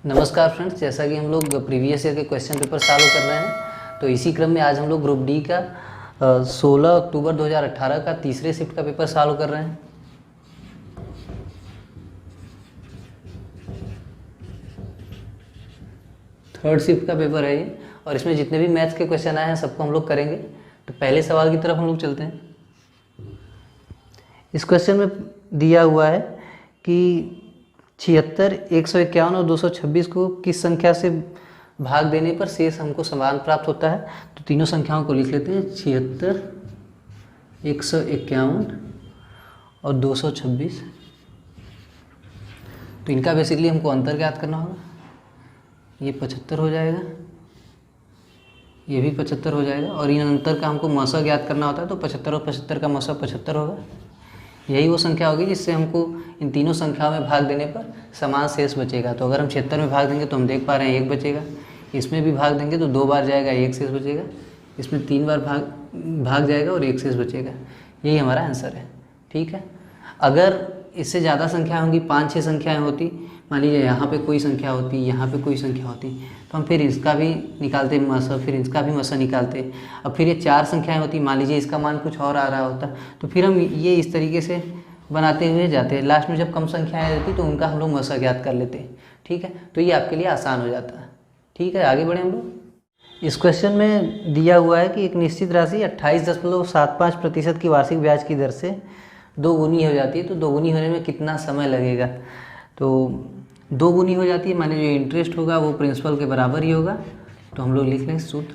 नमस्कार फ्रेंड्स, जैसा कि हम लोग प्रीवियस ईयर के क्वेश्चन पेपर सॉल्व कर रहे हैं, तो इसी क्रम में आज हम लोग ग्रुप डी का 16 अक्टूबर 2018 का तीसरे शिफ्ट का पेपर सॉल्व कर रहे हैं। थर्ड शिफ्ट का पेपर है ये, और इसमें जितने भी मैथ्स के क्वेश्चन आए हैं सबको हम लोग करेंगे। तो पहले सवाल की तरफ हम लोग चलते हैं। इस क्वेश्चन में दिया हुआ है कि 76, 151 और 226 को किस संख्या से भाग देने पर शेष हमको समान प्राप्त होता है। तो तीनों संख्याओं को लिख लेते हैं, 76, 151 और 226। तो इनका बेसिकली हमको अंतर ज्ञात करना होगा। ये 75 हो जाएगा, ये भी 75 हो जाएगा, और इन अंतर का हमको मौसा ज्ञात करना होता है। तो 75 और 75 का मौसा 75 होगा। यही वो संख्या होगी जिससे हमको इन तीनों संख्याओं में भाग देने पर समान शेष बचेगा। तो अगर हम 76 में भाग देंगे तो हम देख पा रहे हैं 1 बचेगा, इसमें भी भाग देंगे तो 2 बार जाएगा, 1 शेष बचेगा, इसमें 3 बार भाग जाएगा और 1 शेष बचेगा। यही हमारा आंसर है। ठीक है, अगर इससे ज़्यादा संख्या होंगी, 5-6 संख्याएँ होती, मान लीजिए यहाँ पे कोई संख्या होती, यहाँ पे कोई संख्या होती, तो हम फिर इसका भी निकालते मसा, फिर इसका भी मसा निकालते। अब फिर ये 4 संख्याएं होती, मान लीजिए इसका मान कुछ और आ रहा होता, तो फिर हम ये इस तरीके से बनाते हुए जाते हैं। लास्ट में जब कम संख्याएं रहती तो उनका हम लोग मसा ज्ञात कर लेते हैं। ठीक है, तो ये आपके लिए आसान हो जाता है। ठीक है, आगे बढ़े हम लोग। इस क्वेश्चन में दिया हुआ है कि एक निश्चित राशि 28.75% की वार्षिक ब्याज की दर से 2 गुनी हो जाती है। तो 2 गुनी होने में कितना समय लगेगा। तो 2 गुनी हो जाती है, माने जो इंटरेस्ट होगा वो प्रिंसिपल के बराबर ही होगा। तो हम लोग लिख लें सूत्र,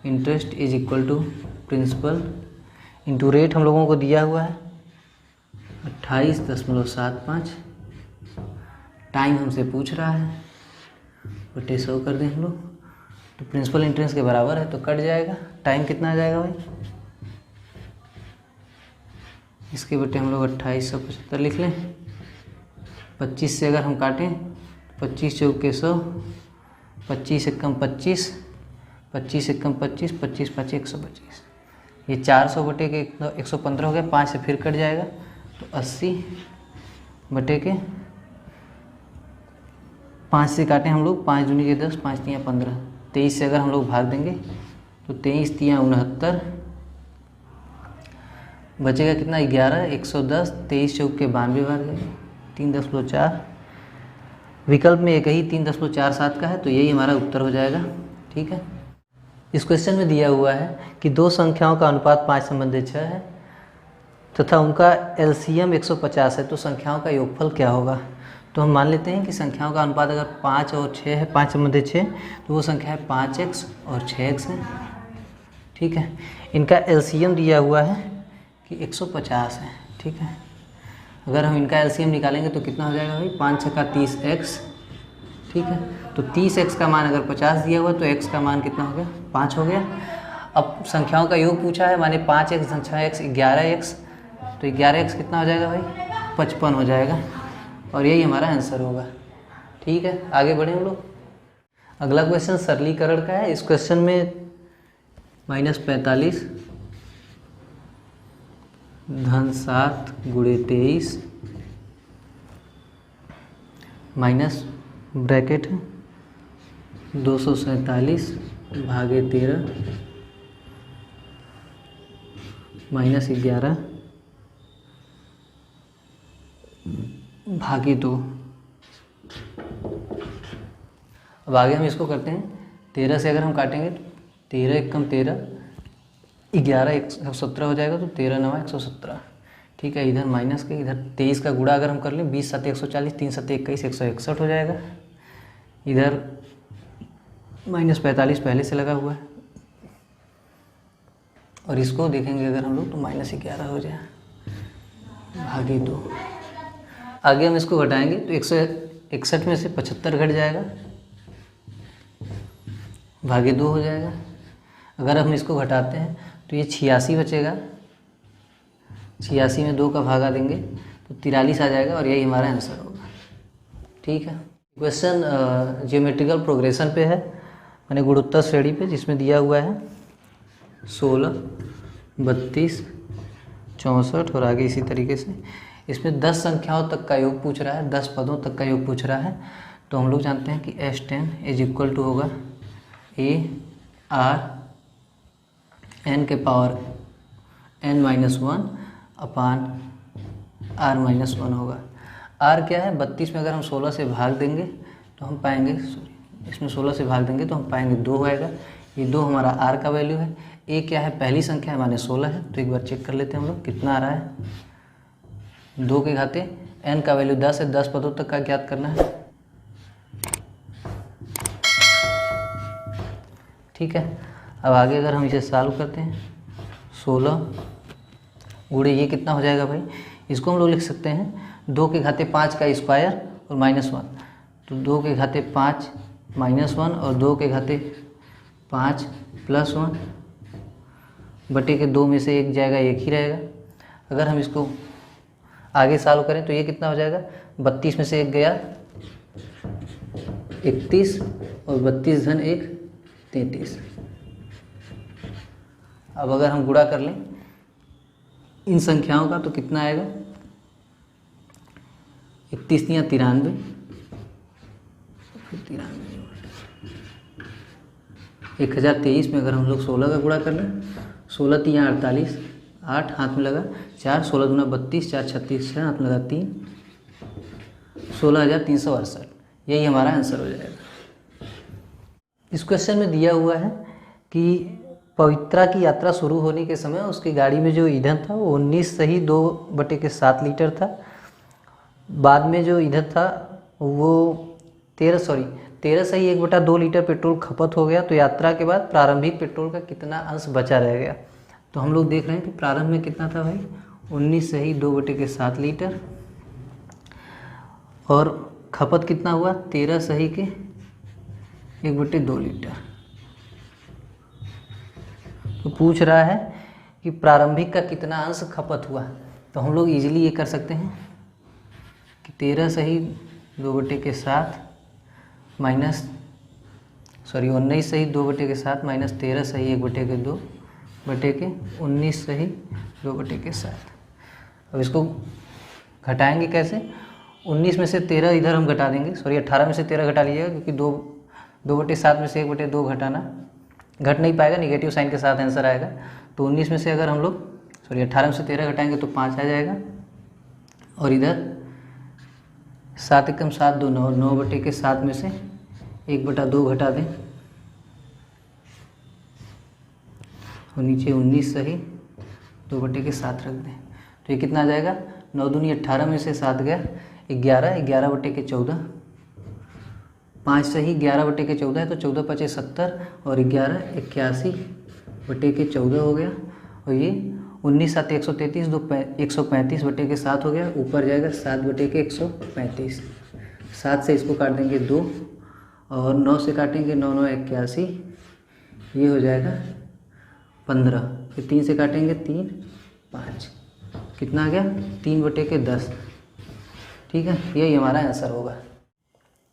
interest is equal to principal into rate हम लोगों को दिया हुआ है 28.75। टाइम हमसे पूछ रहा है, बटे 100 कर दें हम लोग। तो प्रिंसिपल इंटरेस्ट के बराबर है तो कट जाएगा। टाइम कितना आ जाएगा भाई, इसके बटे हम लोग 2875 लिख लें। 25 से अगर हम काटें, 25 चौके 100, 25 एकम 25, 25 एकम 25, 25 5 125। ये 400 बटे के 115 हो गया। 5 से फिर कट जाएगा तो 80 बटे के 5 से काटें हम लोग, 5 दूनी के 10, 5 तियाँ 15। 23 से अगर हम लोग भाग देंगे तो 23 तियाँ 69, बचेगा कितना 11, 110, 23 चौक के 92 बार गए, 3.4। विकल्प में एक ही 3.47 का है, तो यही हमारा उत्तर हो जाएगा। ठीक है, इस क्वेश्चन में दिया हुआ है कि 2 संख्याओं का अनुपात 5/6 है तथा उनका एलसीएम 150 है। तो संख्याओं का योगफल क्या होगा। तो हम मान लेते हैं कि संख्याओं का अनुपात अगर 5 और 6 है, 5/6, तो वो संख्या है 5x और 6x है। ठीक है, इनका एलसीएम दिया हुआ है कि 150 है। ठीक है, अगर हम इनका एलसीएम निकालेंगे तो कितना हो जाएगा भाई, 5 छक्का 30x। ठीक है, तो 30x का मान अगर 50 दिया हुआ तो x का मान कितना हो गया, 5 हो गया। अब संख्याओं का योग पूछा है, माने 5x 6x 11x, तो 11x कितना हो जाएगा भाई, 55 हो जाएगा, और यही हमारा आंसर होगा। ठीक है, आगे बढ़े हम लोग। अगला क्वेश्चन सरलीकरण का है। इस क्वेश्चन में -45 धन 7 गुणे 23 माइनस ब्रैकेट 247 भागे 13 माइनस 11 भागे 2। अब आगे हम इसको करते हैं। 13 से अगर हम काटेंगे तो 13 एकम 13, 11 117 हो जाएगा, तो 13 9 117। ठीक है, इधर माइनस के इधर 23 का गुणा अगर हम कर लें, 20 7 140, 3 7 21 161 हो जाएगा। इधर -45 पहले से लगा हुआ है, और इसको देखेंगे अगर हम लोग तो -11 हो जाए भागे 2। आगे हम इसको घटाएंगे तो 161 में से 75 घट जाएगा, भागे 2 हो जाएगा। अगर हम इसको घटाते हैं तो ये 86 बचेगा, 86 में 2 का भागा देंगे तो 43 आ जाएगा, और यही हमारा आंसर होगा। ठीक है, क्वेश्चन ज्योमेट्रिकल प्रोग्रेशन पे है, माने गुणोत्तर श्रेणी पे, जिसमें दिया हुआ है 16, 32, 64 और आगे इसी तरीके से। इसमें 10 संख्याओं तक का योग पूछ रहा है, 10 पदों तक का योग पूछ रहा है। तो हम लोग जानते हैं कि S10 इज इक्वल टू होगा AR n के पावर n-1 अपान R-1 होगा। R क्या है 32 में अगर हम 16 से भाग देंगे तो हम पाएंगे, सॉरी इसमें 16 से भाग देंगे तो हम पाएंगे 2 आएगा। ये 2 हमारा R का वैल्यू है। A क्या है पहली संख्या है माने 16 है, तो एक बार चेक कर लेते हैं हम लोग कितना आ रहा है। 2 के घाते n का वैल्यू 10 है, 10 पदों तक का ज्ञात करना है। ठीक है, अब आगे अगर हम इसे सॉल्व करते हैं 16 गुणे ये कितना हो जाएगा भाई, इसको हम लोग लिख सकते हैं 2 के घाते 5 का स्क्वायर और -1, तो 2 के घाते 5 -1 और 2 के घाते 5 +1 बटे के 2 में से एक जाएगा, एक ही रहेगा। अगर हम इसको आगे सॉल्व करें तो ये कितना हो जाएगा, 32 में से एक गया 31 और 32 धन 1 33। अब अगर हम गुणा कर लें इन संख्याओं का तो कितना आएगा, 31 या 93, फिर 93 1023 में अगर हम लोग 16 का गुणा कर लें, 16 3 48, 8 हाथ में लगा 4, 16 दूना 32, 4 36, 6 हाथ में लगा 3, 16,368। यही हमारा आंसर हो जाएगा। इस क्वेश्चन में दिया हुआ है कि पवित्रा की यात्रा शुरू होने के समय उसकी गाड़ी में जो ईंधन था वो 19 सही 2/7 लीटर था। बाद में जो ईंधन था वो 13 सही 1/2 लीटर पेट्रोल खपत हो गया। तो यात्रा के बाद प्रारंभिक पेट्रोल का कितना अंश बचा रह गया। तो हम लोग देख रहे हैं कि प्रारंभ में कितना था भाई, 19 सही 2/7 लीटर, और खपत कितना हुआ 13 सही के 1/2 लीटर। तो पूछ रहा है कि प्रारंभिक का कितना अंश खपत हुआ। तो हम लोग इजीली ये कर सकते हैं कि 13 सही 2/7 19 सही 2/7 माइनस 13 सही 1/2 बटे के 19 सही 2/7। अब इसको घटाएंगे कैसे, 19 में से 13 इधर हम घटा देंगे, 18 में से 13 घटा लीजिएगा, क्योंकि 2/7 में से 1/2 घटाना घट नहीं पाएगा, निगेटिव साइन के साथ आंसर आएगा। तो 19 में से अगर हम लोग 18 में से 13 घटाएंगे तो 5 आ जाएगा, और इधर 7 एकम 7 2 9, 9/7 में से 1/2 घटा दें और नीचे 19 सही 2/7 रख दें। तो ये कितना आ जाएगा, 9 दूनी 18 में से 7 गया 11, 11/14, 5 सही 11/14 है, तो 14 5 70 और 11 81/14 हो गया। और ये 19 7 133 2 135/7 हो गया, ऊपर जाएगा 7/135। 7 से इसको काट देंगे 2 और 9 से काटेंगे 9 9 81, ये हो जाएगा 15। फिर 3 से काटेंगे 3 5, कितना आ गया 3/10। ठीक है, यही हमारा आंसर होगा।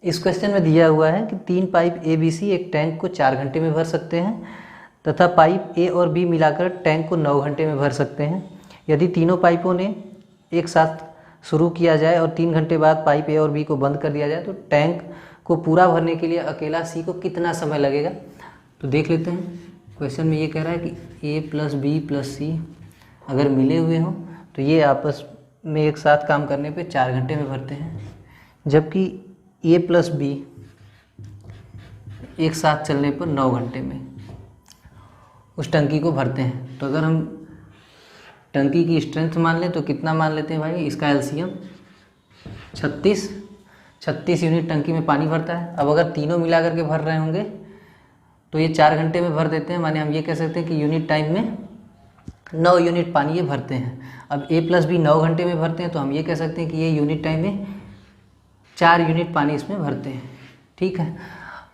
इस क्वेश्चन में दिया हुआ है कि 3 पाइप ABC एक टैंक को 4 घंटे में भर सकते हैं तथा पाइप A और B मिलाकर टैंक को 9 घंटे में भर सकते हैं। यदि तीनों पाइपों ने एक साथ शुरू किया जाए और 3 घंटे बाद पाइप A और B को बंद कर दिया जाए तो टैंक को पूरा भरने के लिए अकेला C को कितना समय लगेगा। तो देख लेते हैं, क्वेश्चन में ये कह रहा है कि A + B + C अगर मिले हुए हों तो ये आपस में एक साथ काम करने पे 4 घंटे में भरते हैं, जबकि A + B एक साथ चलने पर 9 घंटे में उस टंकी को भरते हैं। तो अगर हम टंकी की स्ट्रेंथ मान लें तो कितना मान लेते हैं भाई, इसका एलसीएम 36 यूनिट टंकी में पानी भरता है। अब अगर तीनों मिला करके भर रहे होंगे तो ये 4 घंटे में भर देते हैं, माने हम ये कह सकते हैं कि यूनिट टाइम में 9 यूनिट पानी ये भरते हैं। अब A + B 9 घंटे में भरते हैं तो हम ये कह सकते हैं कि ये यूनिट टाइम में 4 यूनिट पानी इसमें भरते हैं। ठीक है,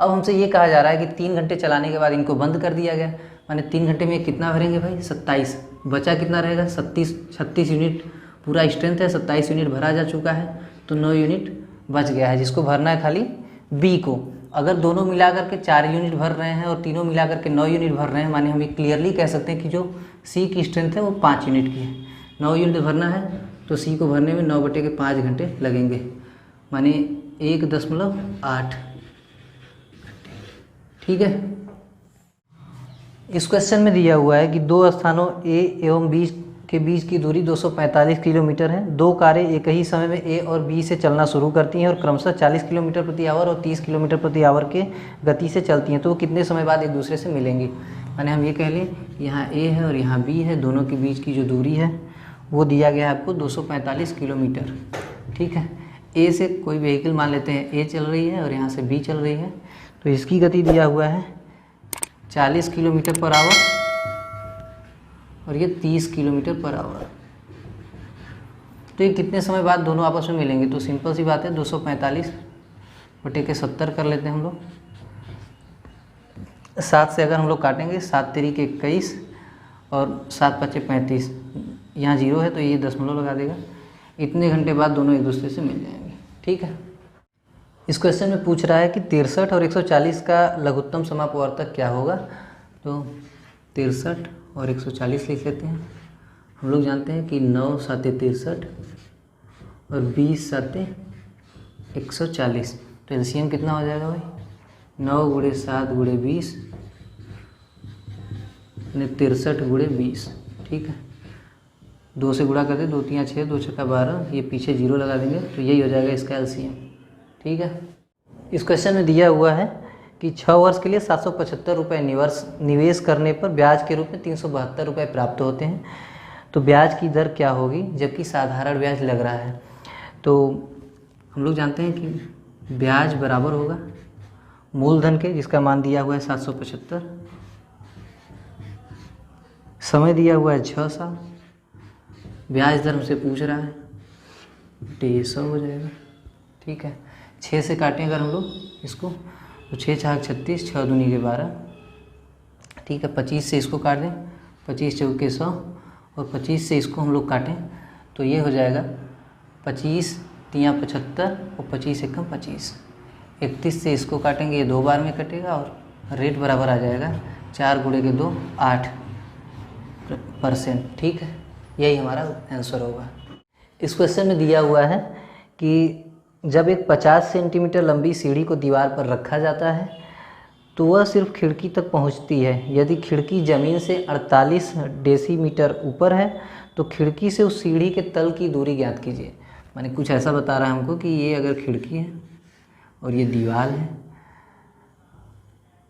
अब हमसे ये कहा जा रहा है कि 3 घंटे चलाने के बाद इनको बंद कर दिया गया, माने 3 घंटे में कितना भरेंगे भाई 27, बचा कितना रहेगा 36 यूनिट पूरा स्ट्रेंथ है, 27 यूनिट भरा जा चुका है, तो 9 यूनिट बच गया है जिसको भरना है खाली B को। अगर दोनों मिला करके 4 यूनिट भर रहे हैं और तीनों मिला करके 9 यूनिट भर रहे हैं, माने हम ये क्लियरली कह सकते हैं कि जो C की स्ट्रेंथ है वो 5 यूनिट की है। 9 यूनिट भरना है तो C को भरने में 9/5 घंटे लगेंगे, माने 1.8। ठीक है। इस क्वेश्चन में दिया हुआ है कि दो स्थानों ए एवं बी के बीच की दूरी 245 किलोमीटर है। दो कारें एक ही समय में ए और बी से चलना शुरू करती हैं और क्रमशः 40 किलोमीटर प्रति आवर और 30 किलोमीटर प्रति आवर के गति से चलती हैं, तो वो कितने समय बाद एक दूसरे से मिलेंगी। माने हम ये कह लें यहाँ ए है और यहाँ बी है, दोनों के बीच की जो दूरी है वो दिया गया है आपको 245 किलोमीटर। ठीक है। ए से कोई व्हीकल मान लेते हैं ए चल रही है और यहाँ से बी चल रही है, तो इसकी गति दिया हुआ है 40 किलोमीटर पर आवर और ये 30 किलोमीटर पर आवर। तो ये कितने समय बाद दोनों आपस में मिलेंगे, तो सिंपल सी बात है 245/70 कर लेते हैं हम लोग। 7 से अगर हम लोग काटेंगे 7 तिरिक 21 और 7 पच्चे 35, यहाँ 0 है तो ये दशमलव लगा देगा। इतने घंटे बाद दोनों एक दूसरे से मिल जाएंगे। ठीक है। इस क्वेश्चन में पूछ रहा है कि 63 और 140 का लघुत्तम समापवर्तक क्या होगा। तो 63 और 140 लिख लेते हैं। हम लोग जानते हैं कि 9 × 7 = 63 और 20 × 7 = 140। तो एलसीएम कितना हो जाएगा भाई, 9 × 7 × 20 यानी 63 × 20। ठीक है। 2 से गुणा कर दे, 2 × 3 = 6, 2 × 6 = 12, ये पीछे 0 लगा देंगे तो यही हो जाएगा इसका एलसीएम। ठीक है। इस क्वेश्चन में दिया हुआ है कि 6 वर्ष के लिए 775 रुपये निवेश करने पर ब्याज के रूप में 372 रुपये प्राप्त होते हैं, तो ब्याज की दर क्या होगी जबकि साधारण ब्याज लग रहा है। तो हम लोग जानते हैं कि ब्याज बराबर होगा मूलधन के, जिसका मान दिया हुआ है 775, समय दिया हुआ है 6 साल, ब्याज दर हमसे पूछ रहा है तो ये 100 हो जाएगा। ठीक है। 6 से काटें अगर हम लोग इसको तो 6 × 4 = 36, 6 × 2 = 12। ठीक है। 25 से इसको काट दें, 25 × 4 = 100 और 25 से इसको हम लोग काटें तो ये हो जाएगा 25 × 3 = 75 और 25 × 1 = 25। 31 से इसको काटेंगे, ये 2 बार में कटेगा और रेट बराबर आ जाएगा 4 × 2 = 8%। ठीक है। यही हमारा आंसर होगा। इस क्वेश्चन में दिया हुआ है कि जब एक 50 सेंटीमीटर लंबी सीढ़ी को दीवार पर रखा जाता है तो वह सिर्फ खिड़की तक पहुंचती है। यदि खिड़की ज़मीन से 48 डेसीमीटर ऊपर है तो खिड़की से उस सीढ़ी के तल की दूरी ज्ञात कीजिए। माने कुछ ऐसा बता रहा है हमको कि ये अगर खिड़की है और ये दीवार है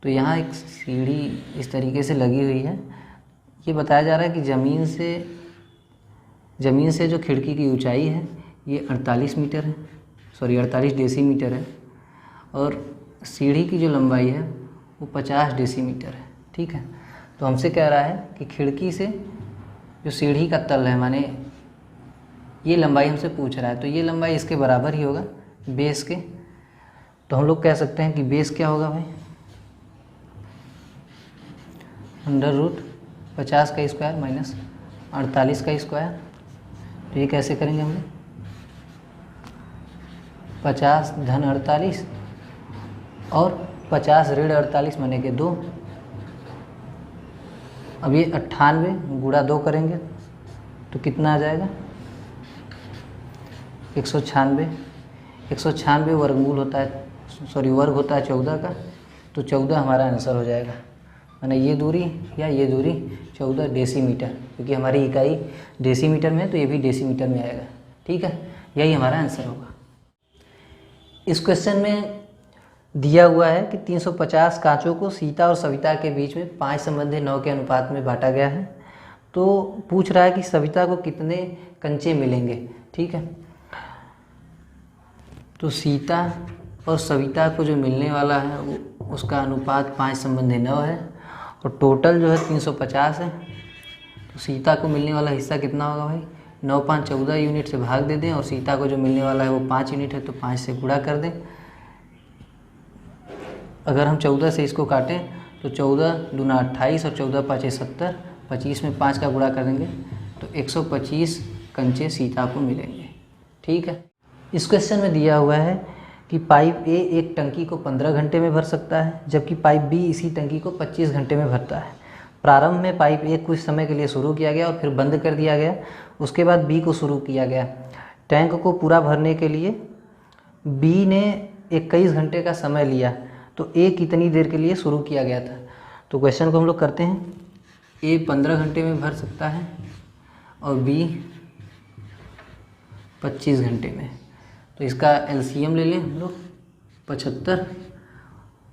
तो यहाँ एक सीढ़ी इस तरीके से लगी हुई है। ये बताया जा रहा है कि ज़मीन से जो खिड़की की ऊंचाई है ये 48 मीटर है, 48 डेसीमीटर है और सीढ़ी की जो लंबाई है वो 50 डेसीमीटर है। ठीक है। तो हमसे कह रहा है कि खिड़की से जो सीढ़ी का तल है, माने ये लंबाई हमसे पूछ रहा है, तो ये लंबाई इसके बराबर ही होगा बेस के। तो हम लोग कह सकते हैं कि बेस क्या होगा भाई, √50 का स्क्वायर माइनस 48 का स्क्वायर। तो ये कैसे करेंगे हम लोग, 50 × 48 और 50 ऋण 48 माने के 2। अब ये 98 × 2 करेंगे तो कितना आ जाएगा 196। 196 वर्गमूल होता है, वर्ग होता है 14 का, तो 14 हमारा आंसर हो जाएगा। माने ये दूरी या ये दूरी 14 डेसीमीटर, क्योंकि हमारी इकाई डेसीमीटर में है तो ये भी डेसीमीटर में आएगा। ठीक है। यही हमारा आंसर होगा। इस क्वेश्चन में दिया हुआ है कि 350 कांचों को सीता और सविता के बीच में 5:9 के अनुपात में बांटा गया है। तो पूछ रहा है कि सविता को कितने कंचे मिलेंगे। ठीक है। तो सीता और सविता को जो मिलने वाला है वो उसका अनुपात 5:9 है और टोटल जो है 350 है। तो सीता को मिलने वाला हिस्सा कितना होगा भाई, 9 × 5 = 14 यूनिट से भाग दे दें और सीता को जो मिलने वाला है वो 5 यूनिट है तो 5 से गुणा कर दें। अगर हम 14 से इसको काटें तो 14 × 2 = 28 और 14 × 5 = 70, 25 में 5 का गुणा कर देंगे तो 125 कंचे सीता को मिलेंगे। ठीक है। इस क्वेश्चन में दिया हुआ है कि पाइप ए एक टंकी को 15 घंटे में भर सकता है जबकि पाइप बी इसी टंकी को 25 घंटे में भरता है। प्रारंभ में पाइप ए कुछ समय के लिए शुरू किया गया और फिर बंद कर दिया गया, उसके बाद बी को शुरू किया गया। टैंक को पूरा भरने के लिए बी ने 21 घंटे का समय लिया, तो ए कितनी देर के लिए शुरू किया गया था। तो क्वेश्चन को हम लोग करते हैं। ए 15 घंटे में भर सकता है और बी 25 घंटे में। तो इसका एलसीएम ले लें हम लोग 75।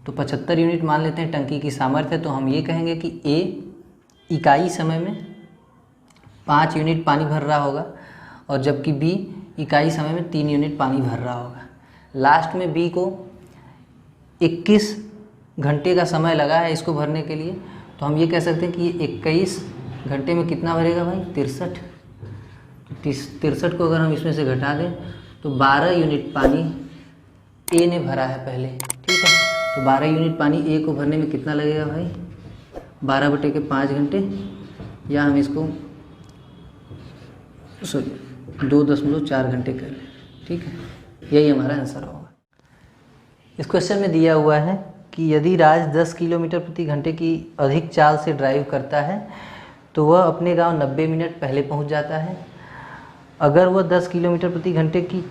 तो 75 यूनिट मान लेते हैं टंकी की सामर्थ्य। तो हम ये कहेंगे कि ए इकाई समय में 5 यूनिट पानी भर रहा होगा और जबकि बी इकाई समय में 3 यूनिट पानी भर रहा होगा। लास्ट में बी को 21 घंटे का समय लगा है इसको भरने के लिए। तो हम ये कह सकते हैं कि 21 घंटे में कितना भरेगा भाई, 63। तो 63 को अगर हम इसमें से घटा दें तो 12 यूनिट पानी ए ने भरा है पहले, ठीक है। तो 12 यूनिट पानी ए को भरने में कितना लगेगा भाई, 12/5 घंटे, या हम इसको 2.4 घंटे कर लें, ठीक है। यही हमारा आंसर होगा। इस क्वेश्चन में दिया हुआ है कि यदि राज 10 किलोमीटर प्रति घंटे की अधिक चाल से ड्राइव करता है तो वह अपने गांव 90 मिनट पहले पहुंच जाता है। अगर वह 10 किलोमीटर प्रति घंटे की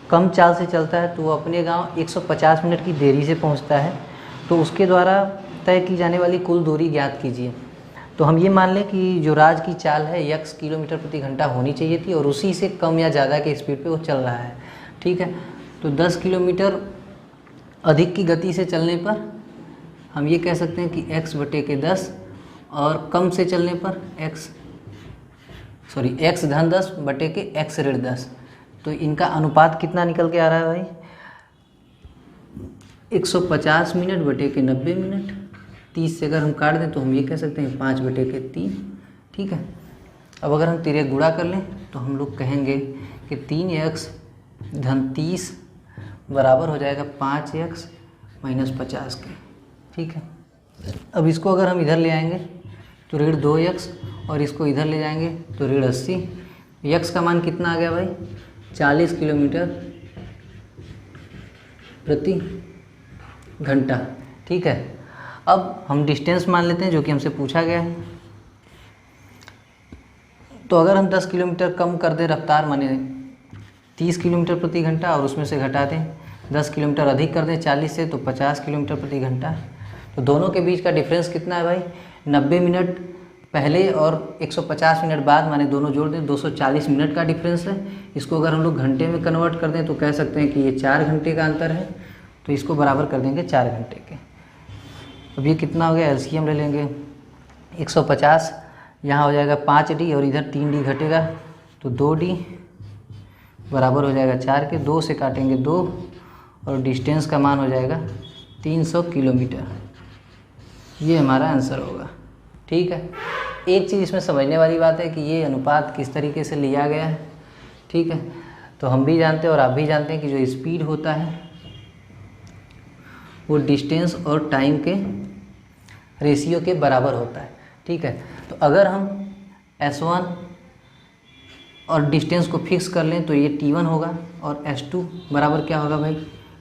कम चाल से चलता है तो वह अपने गांव 150 मिनट की देरी से पहुंचता है। तो उसके द्वारा तय की जाने वाली कुल दूरी ज्ञात कीजिए। तो हम ये मान लें कि जो राज की चाल है x किलोमीटर प्रति घंटा होनी चाहिए थी और उसी से कम या ज़्यादा के स्पीड पे वो चल रहा है, ठीक है। तो 10 किलोमीटर अधिक की गति से चलने पर हम ये कह सकते हैं कि x/10 और कम से चलने पर x धन 10/x-10। तो इनका अनुपात कितना निकल के आ रहा है भाई, 150 मिनट/90 मिनट। 30 से अगर हम काट दें तो हम ये कह सकते हैं 5/3, ठीक है। अब अगर हम तिरे गुणा कर लें तो हम लोग कहेंगे कि 3x धन 30 बराबर हो जाएगा 5x - 50 के, ठीक है। अब इसको अगर हम इधर ले आएंगे तो ऋण 2x और इसको इधर ले जाएंगे तो ऋण 80। x का मान कितना आ गया भाई, 40 किलोमीटर प्रति घंटा, ठीक है। अब हम डिस्टेंस मान लेते हैं जो कि हमसे पूछा गया है। तो अगर हम 10 किलोमीटर कम कर दें रफ्तार, माने 30 किलोमीटर प्रति घंटा, और उसमें से घटा दें 10 किलोमीटर अधिक कर दें 40 से, तो 50 किलोमीटर प्रति घंटा। तो दोनों के बीच का डिफरेंस कितना है भाई, 90 मिनट पहले और 150 मिनट बाद, माने दोनों जोड़ दें 240 मिनट का डिफरेंस है। इसको अगर हम लोग घंटे में कन्वर्ट कर दें तो कह सकते हैं कि ये 4 घंटे का अंतर है। तो इसको बराबर कर देंगे 4 घंटे के। अब ये कितना हो गया, एलसीएम ले लेंगे 150, यहाँ हो जाएगा 5d और इधर 3d घटेगा तो 2d बराबर हो जाएगा 4 के। 2 से काटेंगे 2 और डिस्टेंस का मान हो जाएगा 300 किलोमीटर। ये हमारा आंसर होगा, ठीक है। एक चीज़ इसमें समझने वाली बात है कि ये अनुपात किस तरीके से लिया गया है, ठीक है। तो हम भी जानते हैं और आप भी जानते हैं कि जो स्पीड होता है वो डिस्टेंस और टाइम के रेशियो के बराबर होता है, ठीक है। तो अगर हम S1 और डिस्टेंस को फिक्स कर लें तो ये T1 होगा और S2 बराबर क्या होगा भाई,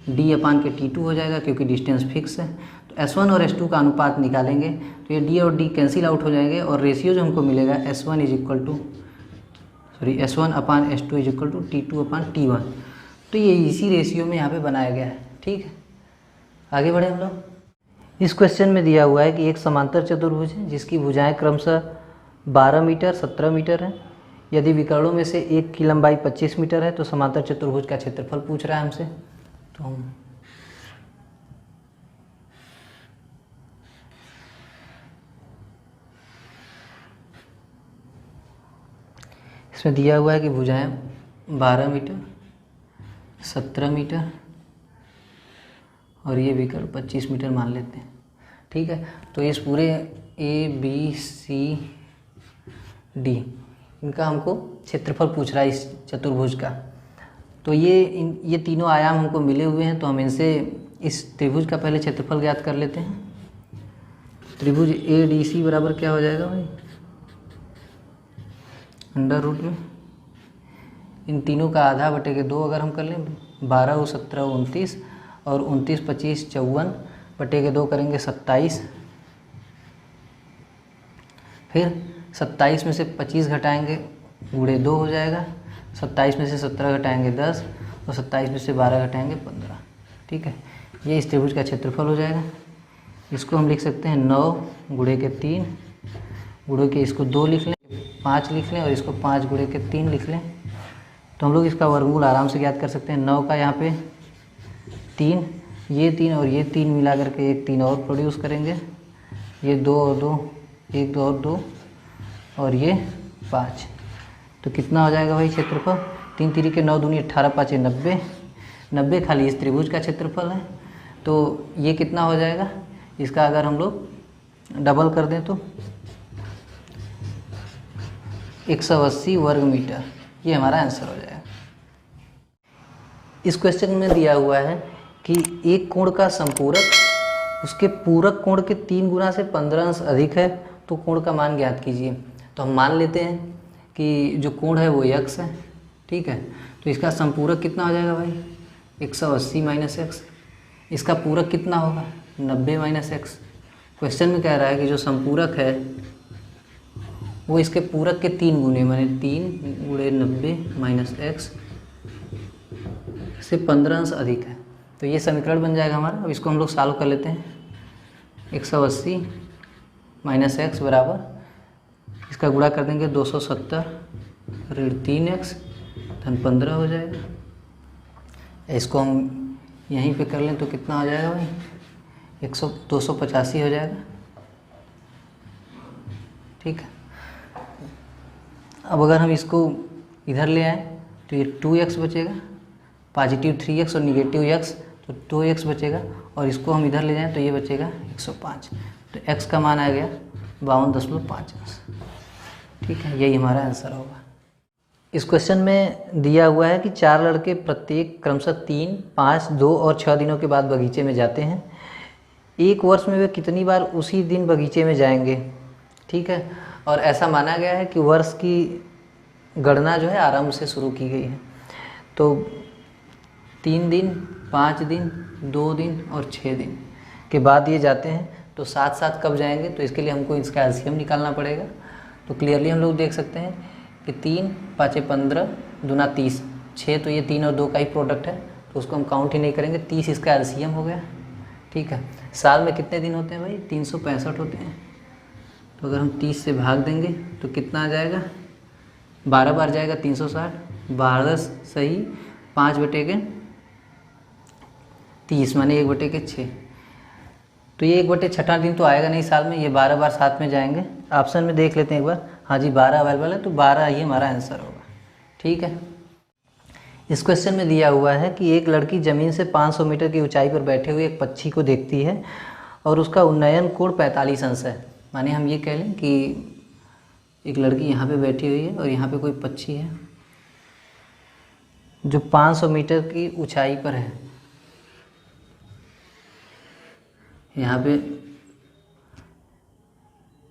D/T2 हो जाएगा क्योंकि डिस्टेंस फिक्स है। तो S1 और S2 का अनुपात निकालेंगे तो ये D और D कैंसिल आउट हो जाएंगे और रेशियो जो हमको मिलेगा S1/S2 = T2/T1। तो ये इसी रेशियो में यहाँ पे बनाया गया है, ठीक है। आगे बढ़े हम लोग। इस क्वेश्चन में दिया हुआ है कि एक समांतर चतुर्भुज है जिसकी भुजाएं क्रमशः 12 मीटर 17 मीटर है। यदि विकर्णों में से एक की लंबाई 25 मीटर है तो समांतर चतुर्भुज का क्षेत्रफल पूछ रहा है हमसे। तो हम इसमें दिया हुआ है कि भुजाएं 12 मीटर 17 मीटर और ये विकर्ण 25 मीटर मान लेते हैं, ठीक है। तो इस पूरे ABCD इनका हमको क्षेत्रफल पूछ रहा है इस चतुर्भुज का। तो ये तीनों आयाम हमको मिले हुए हैं, तो हम इनसे इस त्रिभुज का पहले क्षेत्रफल ज्ञात कर लेते हैं। त्रिभुज ADC बराबर क्या हो जाएगा भाई, अंडर रूट में इन तीनों का आधा बटे के 2 अगर हम कर लें 12 × 17 = 29 और 29 × 25 = 54 बटे के 2 करेंगे 27। फिर 27 में से 25 घटाएंगे × 2 हो जाएगा। 27 में से 17 घटाएंगे 10 तो 27 में से 12 घटाएंगे 15। ठीक है, ये इस त्रिभुज का क्षेत्रफल हो जाएगा। इसको हम लिख सकते हैं 9 गुणे के 3 गुणे के, इसको 2 लिख लें, 5 लिख लें और इसको 5 गुणे के 3 लिख लें। तो हम लोग इसका वर्गमूल आराम से ज्ञात कर सकते हैं। 9 का यहाँ पे 3, ये 3 और ये 3 मिला करके एक 3 और प्रोड्यूस करेंगे। ये 2 और 2, 1 2 और 2 और ये 5। तो कितना हो जाएगा भाई क्षेत्रफल? 3 3 के 9 दूनी 18, 5 90। 90 खाली इस त्रिभुज का क्षेत्रफल है। तो ये कितना हो जाएगा? इसका अगर हम लोग डबल कर दें तो 180 वर्ग मीटर, ये हमारा आंसर हो जाएगा। इस क्वेश्चन में दिया हुआ है कि एक कोण का संपूरक उसके पूरक कोण के 3 गुना से 15 अंश अधिक है, तो कोण का मान ज्ञात कीजिए। तो हम मान लेते हैं कि जो कोण है वो x है। ठीक है, तो इसका संपूरक कितना हो जाएगा भाई? 180 माइनस एक्स। इसका पूरक कितना होगा? 90 माइनस एक्स। क्वेश्चन में कह रहा है कि जो संपूरक है वो इसके पूरक के 3 गुने, माने 3 गुणे 90 माइनस एक्स से 15 अंश अधिक है। तो ये समीकरण बन जाएगा हमारा। अब इसको हम लोग सॉल्व कर लेते हैं। 180 माइनस एक्स बराबर, इसका गुणा कर देंगे 270 ऋण 3x धन 15 हो जाएगा। इसको हम यहीं पे कर लें तो कितना हो जाएगा भाई? 285 हो जाएगा। ठीक है, अब अगर हम इसको इधर ले आएँ तो ये 2x बचेगा, पॉजिटिव 3x और निगेटिव x, तो 2x बचेगा। और इसको हम इधर ले जाएं तो ये बचेगा 105। तो x का मान आ गया 52.5 अंश। ठीक है, यही हमारा आंसर होगा। इस क्वेश्चन में दिया हुआ है कि 4 लड़के प्रत्येक क्रमशः 3, 5, 2 और 6 दिनों के बाद बगीचे में जाते हैं। एक वर्ष में वे कितनी बार उसी दिन बगीचे में जाएंगे? ठीक है, और ऐसा माना गया है कि वर्ष की गणना जो है आरंभ से शुरू की गई है। तो 3 दिन, 5 दिन, 2 दिन और 6 दिन के बाद ये जाते हैं। तो साथ साथ कब जाएंगे? तो इसके लिए हमको इसका एलसीएम निकालना पड़ेगा। तो क्लियरली हम लोग देख सकते हैं कि 3 5 15 दूना 30, 6 तो ये 3 और 2 का ही प्रोडक्ट है, तो उसको हम काउंट ही नहीं करेंगे। 30 इसका एलसीएम हो गया। ठीक है, साल में कितने दिन होते हैं भाई? 365 होते हैं। तो अगर हम 30 से भाग देंगे तो कितना आ जाएगा? 12 बार जाएगा 360, 12 सही 5/30 माने 1/6। तो ये 1/6 दिन तो आएगा नहीं साल में, ये 12 बार साथ में जाएंगे। ऑप्शन में देख लेते हैं एक बार। हाँ जी, 12 अवेलेबल है, तो 12 ही हमारा आंसर होगा। ठीक है, इस क्वेश्चन में दिया हुआ है कि एक लड़की ज़मीन से 500 मीटर की ऊंचाई पर बैठे हुए एक पक्षी को देखती है और उसका उन्नयन कोण 45 अंश है। माने हम ये कह लें कि एक लड़की यहाँ पे बैठी हुई है और यहाँ पे कोई पक्षी है जो 500 मीटर की ऊंचाई पर है। यहाँ पे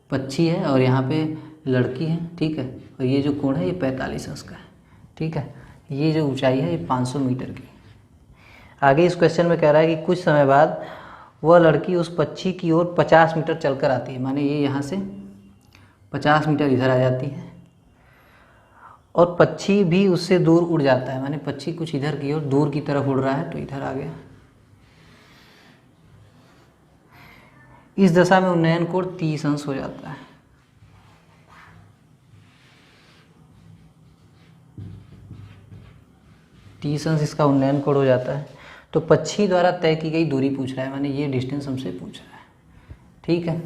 पक्षी है और यहाँ पे लड़की है। ठीक है, और ये जो कोण है ये 45 अंश का है। ठीक है, ये जो ऊंचाई है ये 500 मीटर की। आगे इस क्वेश्चन में कह रहा है कि कुछ समय बाद वह लड़की उस पक्षी की ओर 50 मीटर चलकर आती है। माने ये यहाँ से 50 मीटर इधर आ जाती है और पक्षी भी उससे दूर उड़ जाता है। माने पक्षी कुछ इधर की ओर दूर की तरफ उड़ रहा है, तो इधर आ गया। इस दशा में उन्नयन कोण 30 अंश हो जाता है। तीस अंश इसका उन्नयन कोण हो जाता है। तो पक्षी द्वारा तय की गई दूरी पूछ रहा है, माने ये डिस्टेंस हमसे पूछ रहा है। ठीक है,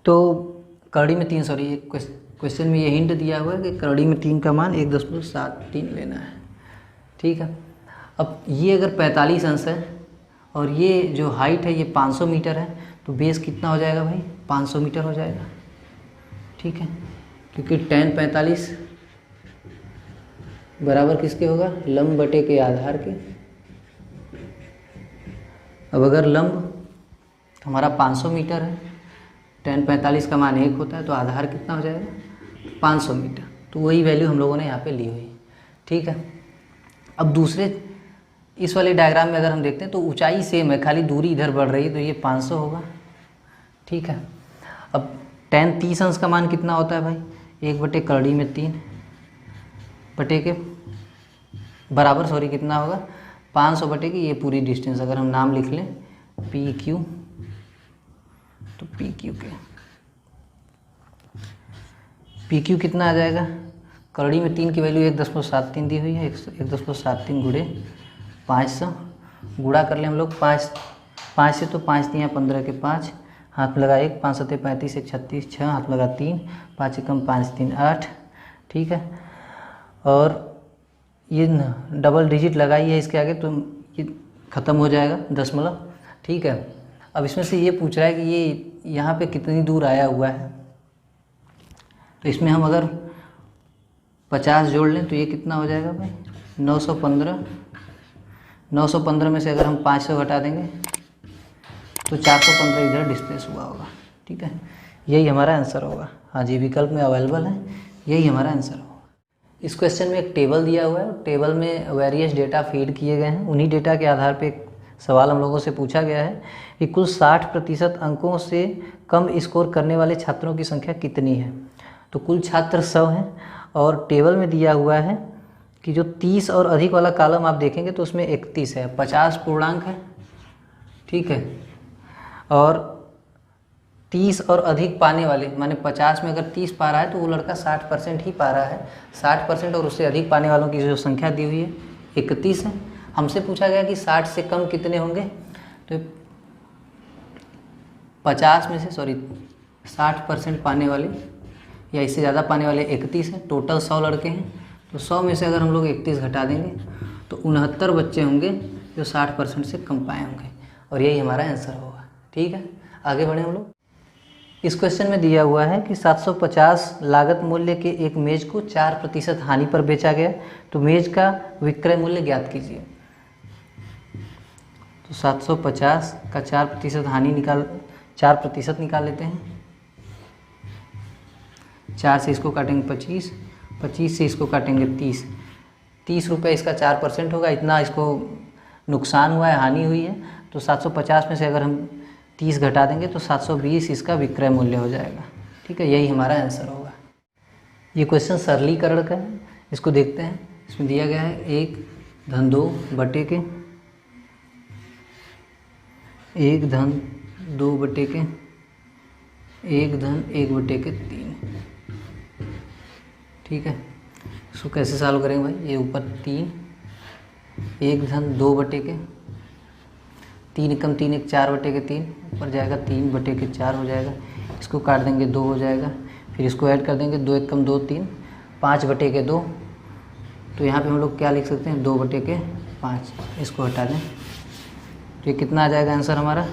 तो करड़ी में 3, सॉरी क्वेश्चन में ये हिंट दिया हुआ है कि करड़ी में 3 का मान 1.73 लेना है। ठीक है, अब ये अगर 45 अंश है और ये जो हाइट है ये 500 मीटर है, तो बेस कितना हो जाएगा भाई? 500 मीटर हो जाएगा। ठीक है, क्योंकि tan 45 बराबर किसके होगा? लंब बटे के आधार के। अब अगर लंब हमारा 500 मीटर है, tan 45 का मान 1 होता है, तो आधार कितना हो जाएगा? 500 मीटर। तो वही वैल्यू हम लोगों ने यहाँ पे ली हुई। ठीक है, अब दूसरे इस वाले डायग्राम में अगर हम देखते हैं तो ऊंचाई सेम है, खाली दूरी इधर बढ़ रही है, तो ये 500 होगा। ठीक है, अब tan 30 अंश का मान कितना होता है भाई? 1/3 में 3 बटे के बराबर सॉरी कितना होगा 500 बटे की ये पूरी डिस्टेंस। अगर हम नाम लिख लें पी क्यू, तो पी क्यू कितना आ जाएगा, करड़ी में 3 की वैल्यू 1.73 दी हुई है, 1.73 गुणे 500 गुणा कर ले हम लोग 5 से, तो 5 दिया 15 के 5, हाथ लगा 1, 5 सत्ते 35, 1 36, 6 हाथ लगा 3, 5 एकम 5 3 8। ठीक है, और ये डबल डिजिट लगाई है इसके आगे तो ये ख़त्म हो जाएगा दशमलव। ठीक है, अब इसमें से ये पूछ रहा है कि ये यहाँ पे कितनी दूर आया हुआ है, तो इसमें हम अगर 50 जोड़ लें तो ये कितना हो जाएगा भाई 915। 915 में से अगर हम 500 घटा देंगे तो 415 इधर डिस्प्लेस हुआ होगा। ठीक है, यही हमारा आंसर होगा। हाँ जी, विकल्प में अवेलेबल है, यही हमारा आंसर होगा। इस क्वेश्चन में एक टेबल दिया हुआ है, टेबल में वेरियस डेटा फीड किए गए हैं। उन्हीं डेटा के आधार पे एक सवाल हम लोगों से पूछा गया है कि कुल 60% अंकों से कम स्कोर करने वाले छात्रों की संख्या कितनी है। तो कुल छात्र 100 हैं और टेबल में दिया हुआ है कि जो 30 और अधिक वाला कॉलम आप देखेंगे तो उसमें 31 है, 50 पूर्णांक है। ठीक है, और 30 और अधिक पाने वाले माने 50 में अगर 30 पा रहा है तो वो लड़का 60% ही पा रहा है। 60% और उससे अधिक पाने वालों की जो संख्या दी हुई है 31 है। हमसे पूछा गया कि 60 से कम कितने होंगे, तो 50 में से 60% पाने वाले या इससे ज़्यादा पाने वाले 31 हैं। टोटल 100 लड़के हैं, तो 100 में से अगर हम लोग 31 घटा देंगे तो 69 बच्चे होंगे जो 60% से कम पाए होंगे, और यही हमारा आंसर होगा। ठीक है, आगे बढ़े हम लोग। इस क्वेश्चन में दिया हुआ है कि 750 लागत मूल्य के एक मेज को 4% हानि पर बेचा गया, तो मेज का विक्रय मूल्य ज्ञात कीजिए। तो 750 का 4% हानि 4% निकाल लेते हैं। 4 से इसको काटेंगे 25, 25 से इसको काटेंगे 30, 30 रुपये इसका 4% होगा। इतना इसको नुकसान हुआ है, हानि हुई है, तो 750 में से अगर हम 30 घटा देंगे तो 720 इसका विक्रय मूल्य हो जाएगा। ठीक है, यही हमारा आंसर होगा। ये क्वेश्चन सरलीकरण का है, इसको देखते हैं। इसमें दिया गया है 1 धन 2 बटे के 1 धन 2 बटे के 1 धन 1 बटे के 3। ठीक है, इसको कैसे सॉल्व करेंगे भाई। ये ऊपर 3, 1 धन 2 बटे के 3 एकम 3 1 4 बटे के 3, ऊपर जाएगा 3 बटे के 4 हो जाएगा। इसको काट देंगे 2 हो जाएगा, फिर इसको ऐड कर देंगे 2 एकम 2 3, 5 बटे के 2। तो यहाँ पे हम लोग क्या लिख सकते हैं 2 बटे के 5। इसको हटा दें तो ये कितना आ जाएगा आंसर हमारा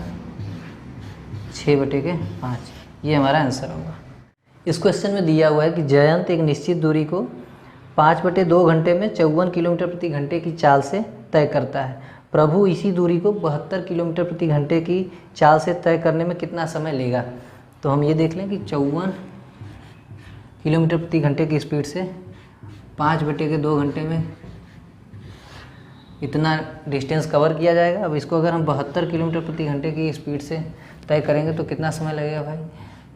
6 बटे के 5। ये हमारा आंसर होगा। इस क्वेश्चन में दिया हुआ है कि जयंत एक निश्चित दूरी को 5/2 घंटे में 54 किलोमीटर प्रति घंटे की चाल से तय करता है। प्रभु इसी दूरी को 72 किलोमीटर प्रति घंटे की चाल से तय करने में कितना समय लेगा। तो हम ये देख लें कि 54 किलोमीटर प्रति घंटे की स्पीड से 5/2 घंटे में इतना डिस्टेंस कवर किया जाएगा। अब इसको अगर हम 72 किलोमीटर प्रति घंटे की स्पीड से तय करेंगे तो कितना समय लगेगा भाई।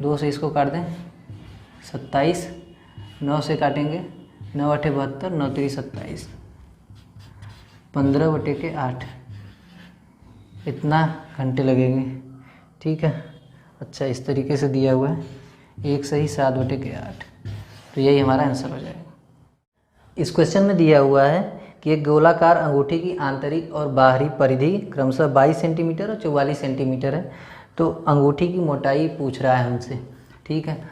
2 से इसको काट दें 27, 9 से काटेंगे 9 8 72, 9 3 27, 15 बटे के 8 इतना घंटे लगेंगे। ठीक है, अच्छा इस तरीके से दिया हुआ है 1 सही 7 बटे के 8, तो यही हमारा आंसर हो जाएगा। इस क्वेश्चन में दिया हुआ है कि एक गोलाकार अंगूठी की आंतरिक और बाहरी परिधि क्रमशः 22 सेंटीमीटर और 44 सेंटीमीटर है। तो अंगूठी की मोटाई पूछ रहा है हमसे। ठीक है,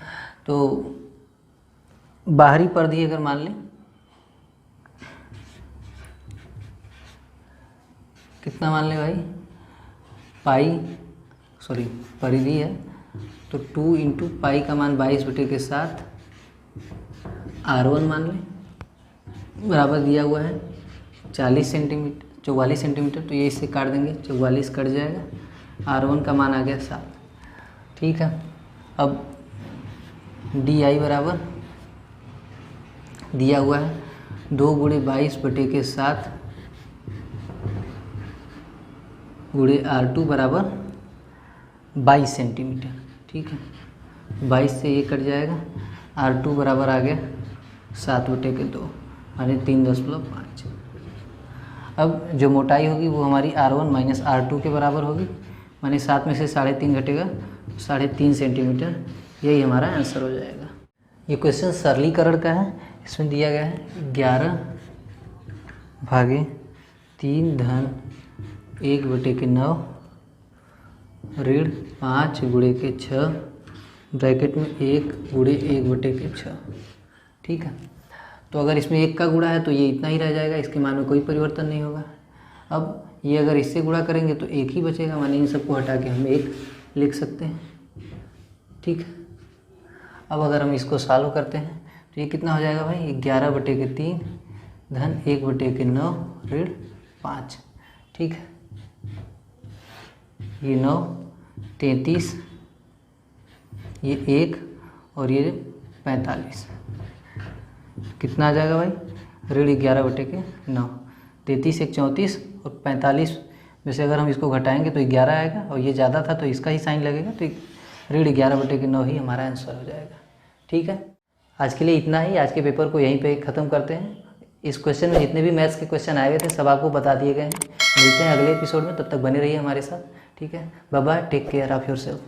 तो बाहरी परिधि अगर मान लें कितना मान लें भाई, परिधि है तो 2 इंटू पाई का मान 22/7 R1 मान लें, बराबर दिया हुआ है 44 सेंटीमीटर। तो ये इससे काट देंगे 44 कट जाएगा, R1 का मान आ गया 7। ठीक है, अब DI बराबर दिया हुआ है 2 × 22/7 गुणे R2 बराबर 22 सेंटीमीटर। ठीक है, 22 से ये कट जाएगा, R2 बराबर आ गया 7/2 माने 3.5। अब जो मोटाई होगी वो हमारी R1 माइनस R2 के बराबर होगी, माने 7 में से 3.5 घटेगा 3.5 सेंटीमीटर। यही हमारा आंसर हो जाएगा। ये क्वेश्चन सरलीकरण का है। इसमें दिया गया है 11/3 धन 1/9 ऋण 5 गुणे के 6 ब्रैकेट में 1 गुणे 1/6। ठीक है, तो अगर इसमें 1 का गुणा है तो ये इतना ही रह जाएगा, इसके मान में कोई परिवर्तन नहीं होगा। अब ये अगर इससे गुणा करेंगे तो 1 ही बचेगा, माने इन सबको हटा के हम 1 लिख सकते हैं। ठीक है, अब अगर हम इसको सॉल्व करते हैं तो ये कितना हो जाएगा भाई, 11/3 धन 1/9 ऋण 5। ठीक है, ये 9 33, ये 1 और ये 45, कितना आ जाएगा भाई, ऋण 11/9। 33 1 34 और 45 में से अगर हम इसको घटाएंगे तो 11 आएगा, और ये ज़्यादा था तो इसका ही साइन लगेगा, तो ऋण 11/9 ही हमारा आंसर हो जाएगा। ठीक है, आज के लिए इतना ही। आज के पेपर को यहीं पे ख़त्म करते हैं। इस क्वेश्चन में जितने भी मैथ्स के क्वेश्चन आए हुए थे सब आपको बता दिए गए हैं। मिलते हैं अगले एपिसोड में, तब तक बने रहिए हमारे साथ। ठीक है, bye bye, take care of yourself.